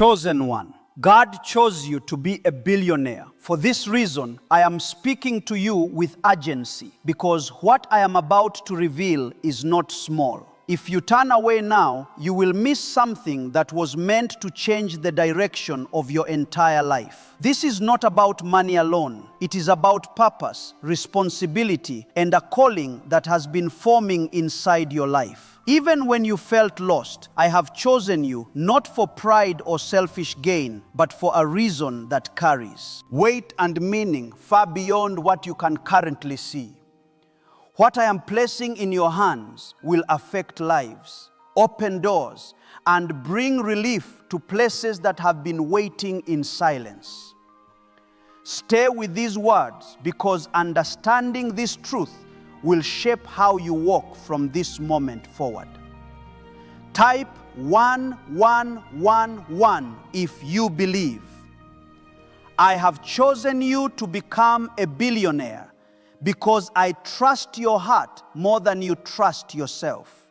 chosen one. God chose you to be a billionaire. For this reason, I am speaking to you with urgency, because what I am about to reveal is not small. If you turn away now, you will miss something that was meant to change the direction of your entire life. This is not about money alone. It is about purpose, responsibility, and a calling that has been forming inside your life. Even when you felt lost, I have chosen you not for pride or selfish gain, but for a reason that carries weight and meaning far beyond what you can currently see. What I am placing in your hands will affect lives, open doors, and bring relief to places that have been waiting in silence. Stay with these words, because understanding this truth will shape how you walk from this moment forward. Type 1111 if you believe. I have chosen you to become a billionaire because I trust your heart more than you trust yourself.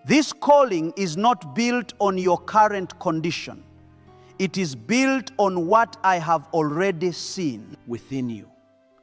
This calling is not built on your current condition. It is built on what I have already seen within you.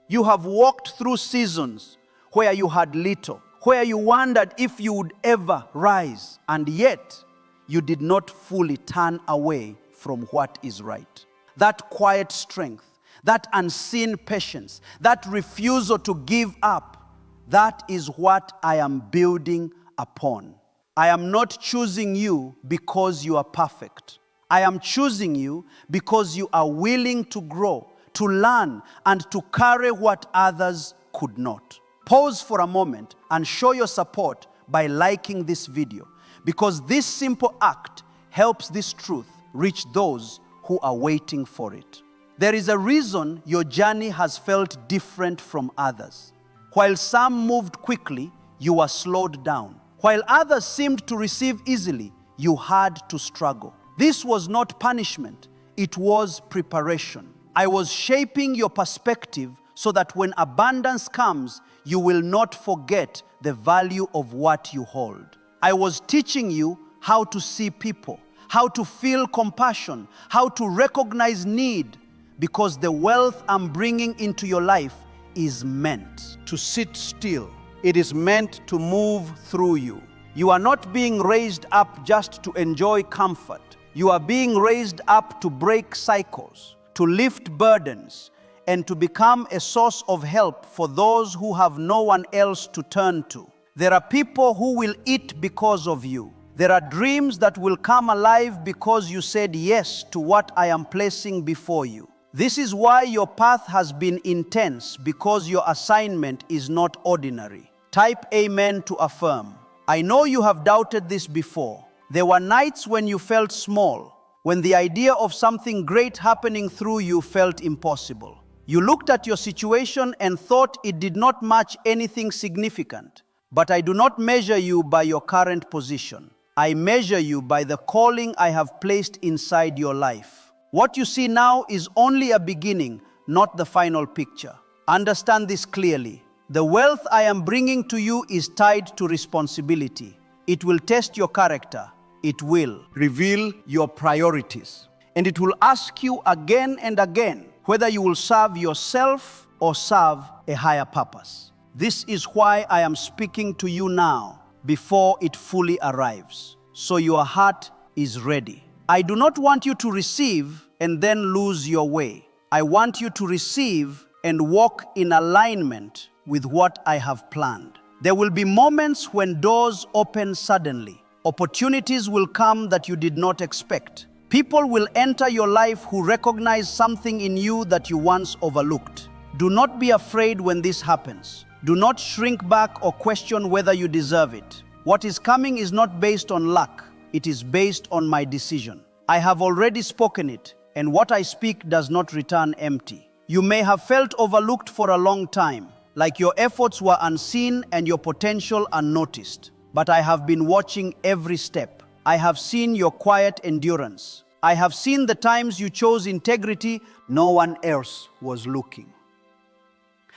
You have walked through seasons where you had little, where you wondered if you would ever rise, and yet you did not fully turn away from what is right. That quiet strength, that unseen patience, that refusal to give up, that is what I am building upon. I am not choosing you because you are perfect. I am choosing you because you are willing to grow, to learn, and to carry what others could not. Pause for a moment and show your support by liking this video, because this simple act helps this truth reach those who are waiting for it. There is a reason your journey has felt different from others. While some moved quickly, you were slowed down. While others seemed to receive easily, you had to struggle. This was not punishment, it was preparation. I was shaping your perspective so that when abundance comes, you will not forget the value of what you hold. I was teaching you how to see people, how to feel compassion, how to recognize need, because the wealth I'm bringing into your life is meant to sit still. It is meant to move through you. You are not being raised up just to enjoy comfort. You are being raised up to break cycles, to lift burdens, and to become a source of help for those who have no one else to turn to. There are people who will eat because of you. There are dreams that will come alive because you said yes to what I am placing before you. This is why your path has been intense, because your assignment is not ordinary. Type amen to affirm. I know you have doubted this before. There were nights when you felt small, when the idea of something great happening through you felt impossible. You looked at your situation and thought it did not match anything significant. But I do not measure you by your current position. I measure you by the calling I have placed inside your life. What you see now is only a beginning, not the final picture. Understand this clearly. The wealth I am bringing to you is tied to responsibility. It will test your character. It will reveal your priorities. And it will ask you again and again whether you will serve yourself or serve a higher purpose. This is why I am speaking to you now, before it fully arrives, so your heart is ready. I do not want you to receive and then lose your way. I want you to receive and walk in alignment with what I have planned. There will be moments when doors open suddenly. Opportunities will come that you did not expect. People will enter your life who recognize something in you that you once overlooked. Do not be afraid when this happens. Do not shrink back or question whether you deserve it. What is coming is not based on luck. It is based on my decision. I have already spoken it, and what I speak does not return empty. You may have felt overlooked for a long time, like your efforts were unseen and your potential unnoticed. But I have been watching every step. I have seen your quiet endurance. I have seen the times you chose integrity, no one else was looking.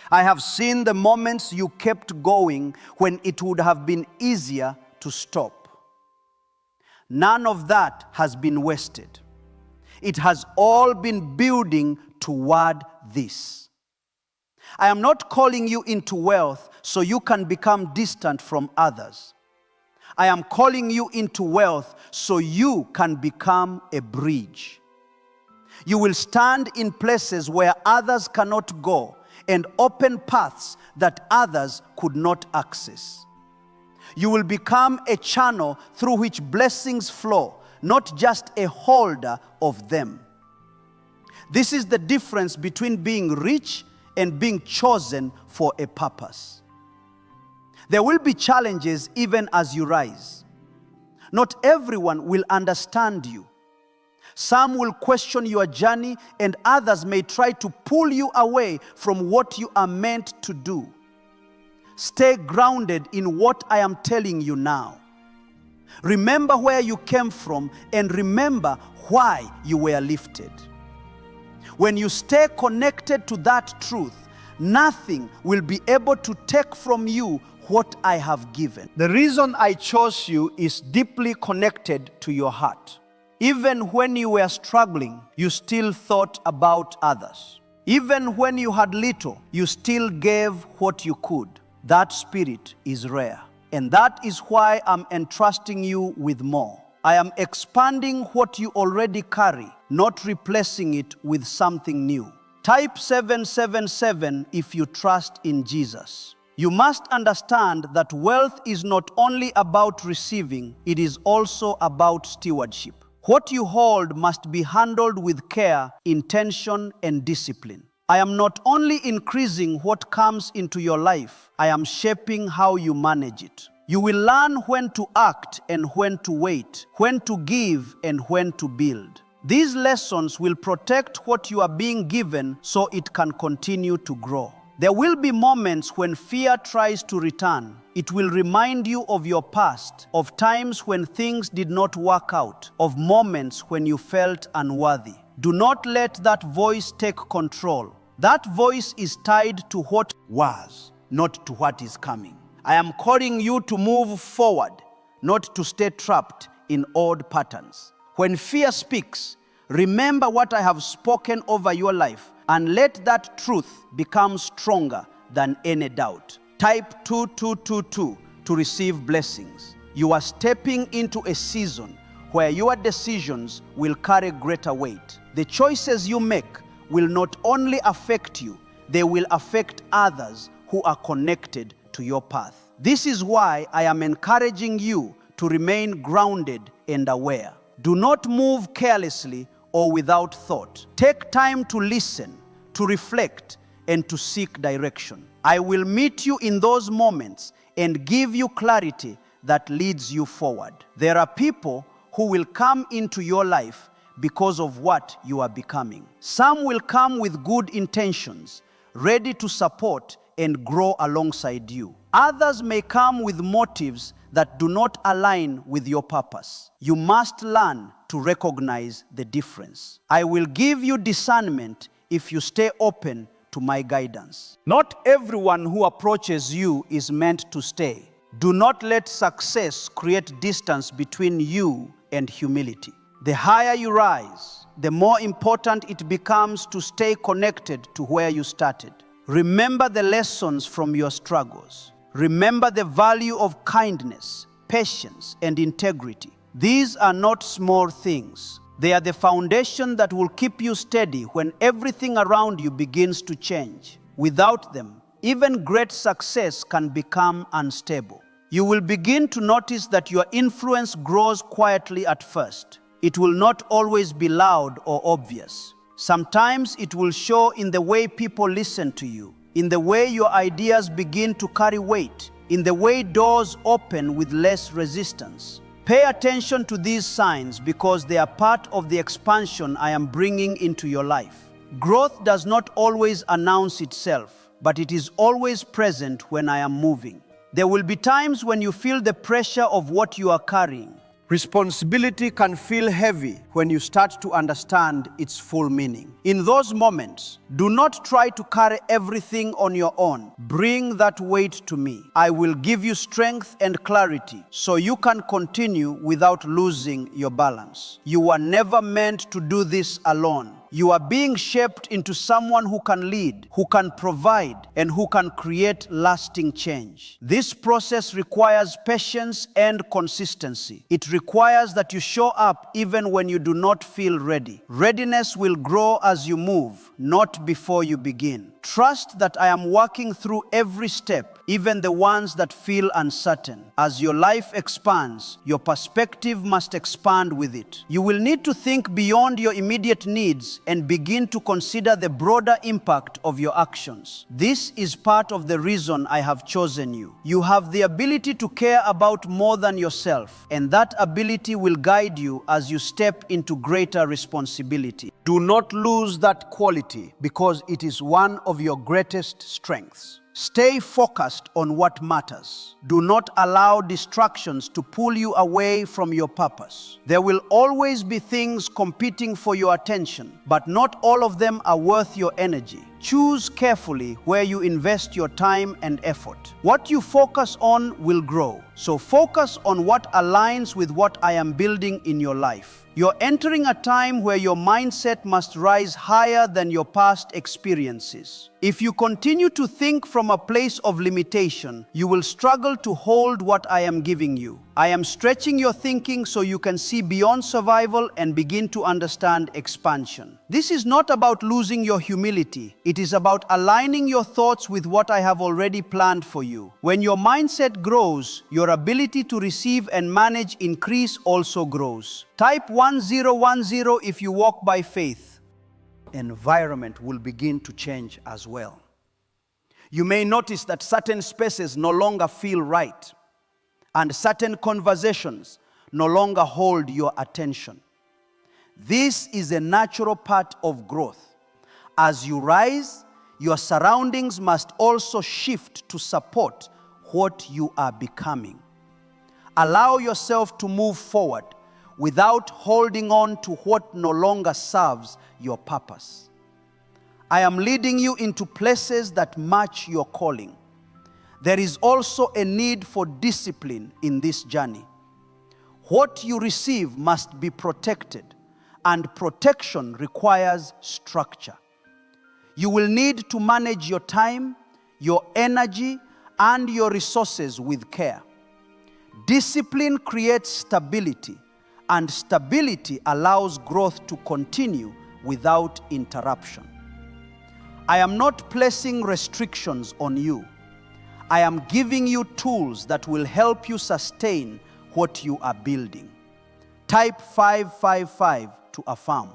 I have seen the moments you kept going when it would have been easier to stop. none of that has been wasted. It has all been building toward this. I am not calling you into wealth so you can become distant from others. I am calling you into wealth so you can become a bridge. You will stand in places where others cannot go and open paths that others could not access. You will become a channel through which blessings flow, not just a holder of them. This is the difference between being rich and being chosen for a purpose. There will be challenges even as you rise. Not everyone will understand you. Some will question your journey, and others may try to pull you away from what you are meant to do. Stay grounded in what I am telling you now. Remember where you came from and remember why you were lifted. When you stay connected to that truth, nothing will be able to take from you what I have given. The reason I chose you is deeply connected to your heart. Even when you were struggling, you still thought about others. Even when you had little, you still gave what you could. That spirit is rare. And that is why I'm entrusting you with more. I am expanding what you already carry, not replacing it with something new. Type 777 if you trust in Jesus. You must understand that wealth is not only about receiving, it is also about stewardship. What you hold must be handled with care, intention, and discipline. I am not only increasing what comes into your life, I am shaping how you manage it. You will learn when to act and when to wait, when to give and when to build. These lessons will protect what you are being given so it can continue to grow. There will be moments when fear tries to return. It will remind you of your past, of times when things did not work out, of moments when you felt unworthy. Do not let that voice take control. That voice is tied to what was, not to what is coming. I am calling you to move forward, not to stay trapped in old patterns. When fear speaks, remember what I have spoken over your life and let that truth become stronger than any doubt. Type 2222 to receive blessings. You are stepping into a season where your decisions will carry greater weight. The choices you make will not only affect you, they will affect others who are connected to your path. This is why I am encouraging you to remain grounded and aware. Do not move carelessly or without thought. Take time to listen, to reflect, and to seek direction. I will meet you in those moments and give you clarity that leads you forward. There are people who will come into your life because of what you are becoming. Some will come with good intentions, ready to support and grow alongside you. Others may come with motives that do not align with your purpose. You must learn to recognize the difference. I will give you discernment if you stay open to my guidance. Not everyone who approaches you is meant to stay. Do not let success create distance between you and humility. The higher you rise, the more important it becomes to stay connected to where you started. Remember the lessons from your struggles. Remember the value of kindness, patience, and integrity. These are not small things. They are the foundation that will keep you steady when everything around you begins to change. Without them, even great success can become unstable. You will begin to notice that your influence grows quietly at first. It will not always be loud or obvious. Sometimes it will show in the way people listen to you, in the way your ideas begin to carry weight, in the way doors open with less resistance. Pay attention to these signs because they are part of the expansion I am bringing into your life. Growth does not always announce itself, but it is always present when I am moving. There will be times when you feel the pressure of what you are carrying. Responsibility can feel heavy when you start to understand its full meaning. In those moments, do not try to carry everything on your own. Bring that weight to me. I will give you strength and clarity so you can continue without losing your balance. You were never meant to do this alone. You are being shaped into someone who can lead, who can provide, and who can create lasting change. This process requires patience and consistency. It requires that you show up even when you do not feel ready. Readiness will grow as you move, not before you begin. Trust that I am working through every step, even the ones that feel uncertain. As your life expands, your perspective must expand with it. You will need to think beyond your immediate needs and begin to consider the broader impact of your actions. This is part of the reason I have chosen you. You have the ability to care about more than yourself, and that ability will guide you as you step into greater responsibility. Do not lose that quality because it is one of your greatest strengths. Stay focused on what matters. Do not allow distractions to pull you away from your purpose. There will always be things competing for your attention, but not all of them are worth your energy. Choose carefully where you invest your time and effort. What you focus on will grow. So focus on what aligns with what I am building in your life. You're entering a time where your mindset must rise higher than your past experiences. If you continue to think from a place of limitation, you will struggle to hold what I am giving you. I am stretching your thinking so you can see beyond survival and begin to understand expansion. This is not about losing your humility. It is about aligning your thoughts with what I have already planned for you. When your mindset grows, your ability to receive and manage increase also grows. Type 1010 if you walk by faith. Environment will begin to change as well. You may notice that certain spaces no longer feel right, and certain conversations no longer hold your attention. This is a natural part of growth. As you rise, your surroundings must also shift to support what you are becoming. Allow yourself to move forward without holding on to what no longer serves your purpose. I am leading you into places that match your calling. There is also a need for discipline in this journey. What you receive must be protected, and protection requires structure. You will need to manage your time, your energy, and your resources with care. Discipline creates stability, and stability allows growth to continue without interruption. I am not placing restrictions on you. I am giving you tools that will help you sustain what you are building. Type 555 to affirm.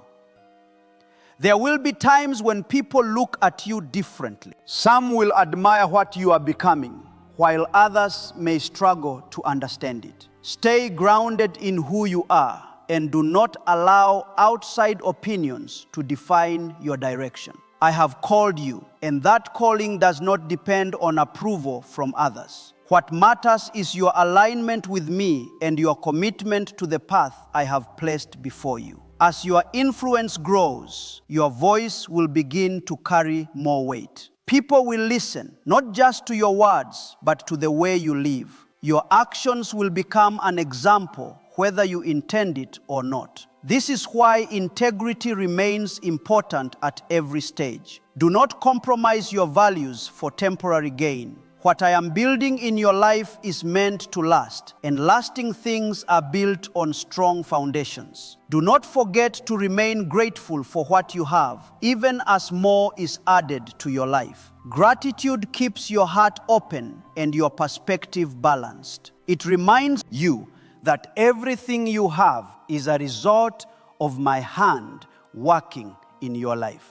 There will be times when people look at you differently. Some will admire what you are becoming, while others may struggle to understand it. Stay grounded in who you are and do not allow outside opinions to define your direction. I have called you, and that calling does not depend on approval from others. What matters is your alignment with me and your commitment to the path I have placed before you. As your influence grows, your voice will begin to carry more weight. People will listen, not just to your words, but to the way you live. Your actions will become an example, whether you intend it or not. This is why integrity remains important at every stage. Do not compromise your values for temporary gain. What I am building in your life is meant to last, and lasting things are built on strong foundations. Do not forget to remain grateful for what you have, even as more is added to your life. Gratitude keeps your heart open and your perspective balanced. It reminds you that everything you have is a result of my hand working in your life.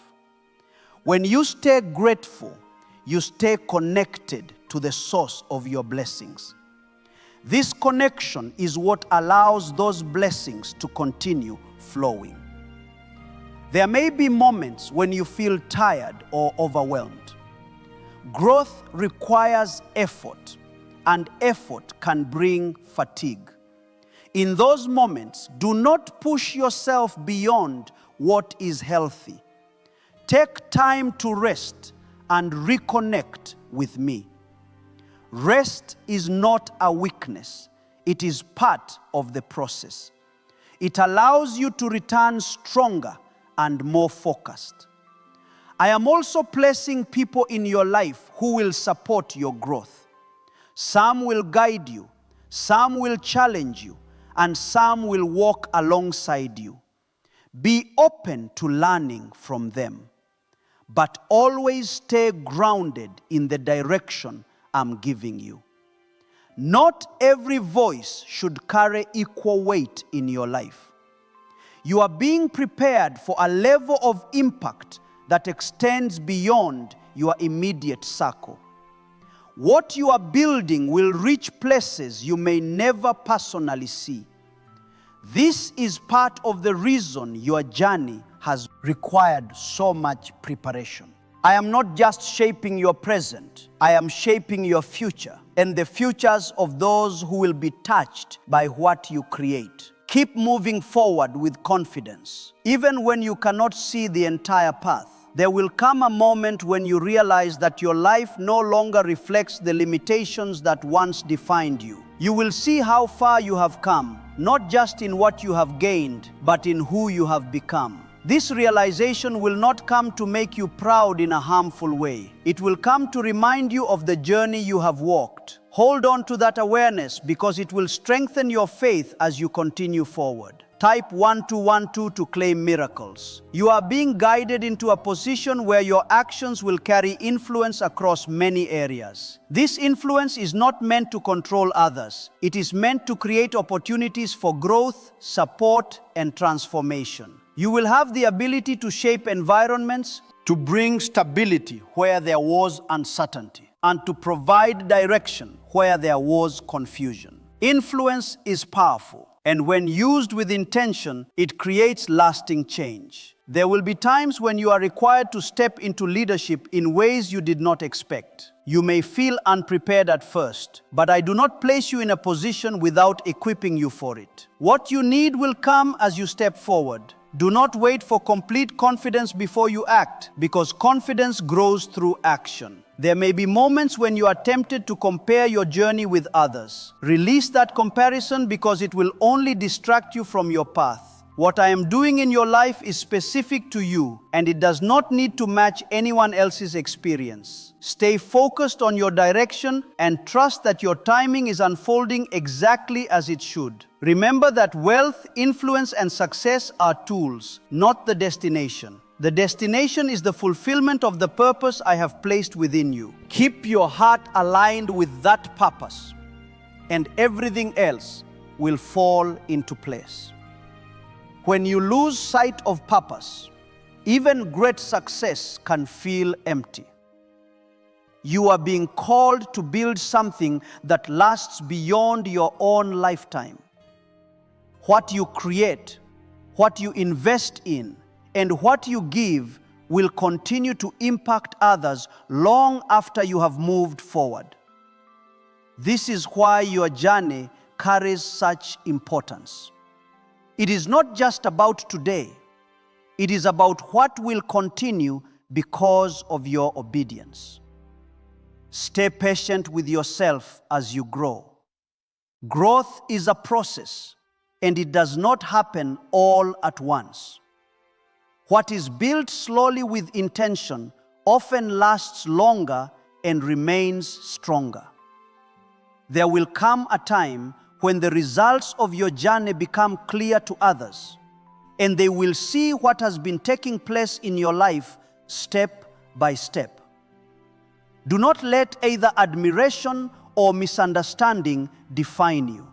When you stay grateful, you stay connected to the source of your blessings. This connection is what allows those blessings to continue flowing. There may be moments when you feel tired or overwhelmed. Growth requires effort, and effort can bring fatigue. In those moments, do not push yourself beyond what is healthy. Take time to rest and reconnect with me. Rest is not a weakness. It is part of the process. It allows you to return stronger and more focused. I am also placing people in your life who will support your growth. Some will guide you, some will challenge you, and some will walk alongside you. Be open to learning from them, but always stay grounded in the direction I'm giving you. Not every voice should carry equal weight in your life. You are being prepared for a level of impact that extends beyond your immediate circle. What you are building will reach places you may never personally see. This is part of the reason your journey has required so much preparation. I am not just shaping your present, I am shaping your future and the futures of those who will be touched by what you create. Keep moving forward with confidence. Even when you cannot see the entire path, there will come a moment when you realize that your life no longer reflects the limitations that once defined you. You will see how far you have come, not just in what you have gained, but in who you have become. This realization will not come to make you proud in a harmful way. It will come to remind you of the journey you have walked. Hold on to that awareness because it will strengthen your faith as you continue forward. Type 1212 to claim miracles. You are being guided into a position where your actions will carry influence across many areas. This influence is not meant to control others. It is meant to create opportunities for growth, support, and transformation. You will have the ability to shape environments, to bring stability where there was uncertainty, and to provide direction where there was confusion. Influence is powerful, and when used with intention, it creates lasting change. There will be times when you are required to step into leadership in ways you did not expect. You may feel unprepared at first, but I do not place you in a position without equipping you for it. What you need will come as you step forward. Do not wait for complete confidence before you act, because confidence grows through action. There may be moments when you are tempted to compare your journey with others. Release that comparison because it will only distract you from your path. What I am doing in your life is specific to you, and it does not need to match anyone else's experience. Stay focused on your direction and trust that your timing is unfolding exactly as it should. Remember that wealth, influence, and success are tools, not the destination. The destination is the fulfillment of the purpose I have placed within you. Keep your heart aligned with that purpose, and everything else will fall into place. When you lose sight of purpose, even great success can feel empty. You are being called to build something that lasts beyond your own lifetime. What you create, what you invest in, and what you give will continue to impact others long after you have moved forward. This is why your journey carries such importance. It is not just about today. It is about what will continue because of your obedience. Stay patient with yourself as you grow. Growth is a process, and it does not happen all at once. What is built slowly with intention often lasts longer and remains stronger. There will come a time when the results of your journey become clear to others, and they will see what has been taking place in your life step by step. Do not let either admiration or misunderstanding define you.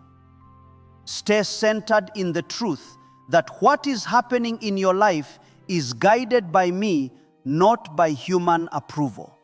Stay centered in the truth that what is happening in your life is guided by me, not by human approval.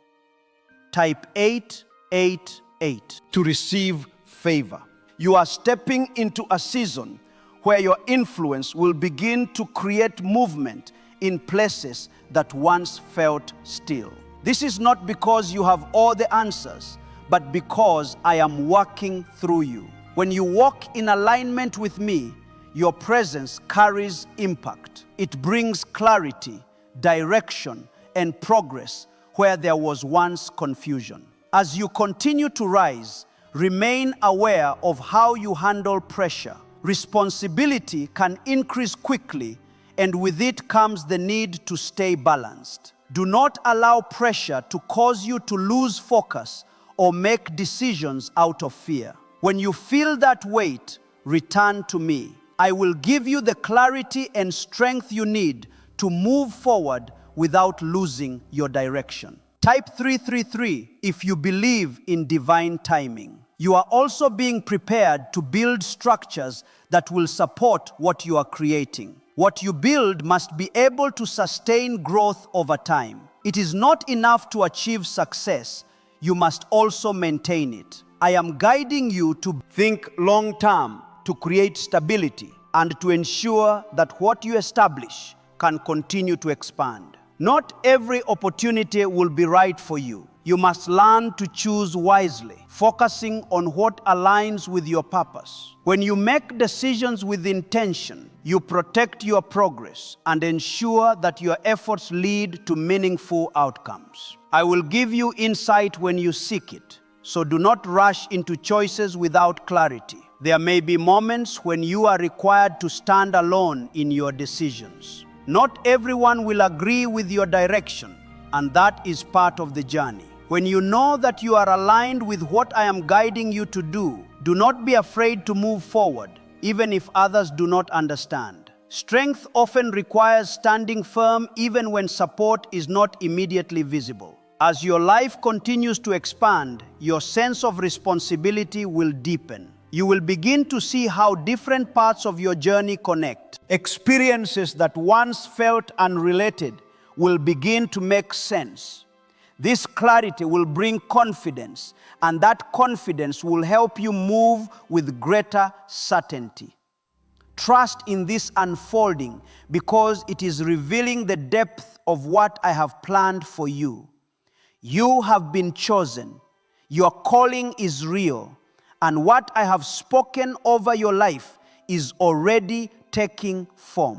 Type 888 to receive favor. You are stepping into a season where your influence will begin to create movement in places that once felt still. This is not because you have all the answers, but because I am working through you. When you walk in alignment with me, your presence carries impact. It brings clarity, direction, and progress where there was once confusion. As you continue to rise, remain aware of how you handle pressure. Responsibility can increase quickly, and with it comes the need to stay balanced. Do not allow pressure to cause you to lose focus or make decisions out of fear. When you feel that weight, return to me. I will give you the clarity and strength you need to move forward without losing your direction. Type 333 if you believe in divine timing. You are also being prepared to build structures that will support what you are creating. What you build must be able to sustain growth over time. It is not enough to achieve success. You must also maintain it. I am guiding you to think long-term, to create stability, and to ensure that what you establish can continue to expand. Not every opportunity will be right for you. You must learn to choose wisely, focusing on what aligns with your purpose. When you make decisions with intention, you protect your progress and ensure that your efforts lead to meaningful outcomes. I will give you insight when you seek it, so do not rush into choices without clarity. There may be moments when you are required to stand alone in your decisions. Not everyone will agree with your direction, and that is part of the journey. When you know that you are aligned with what I am guiding you to do, do not be afraid to move forward, even if others do not understand. Strength often requires standing firm even when support is not immediately visible. As your life continues to expand, your sense of responsibility will deepen. You will begin to see how different parts of your journey connect. Experiences that once felt unrelated will begin to make sense. This clarity will bring confidence, and that confidence will help you move with greater certainty. Trust in this unfolding because it is revealing the depth of what I have planned for you. You have been chosen. Your calling is real. And what I have spoken over your life is already taking form.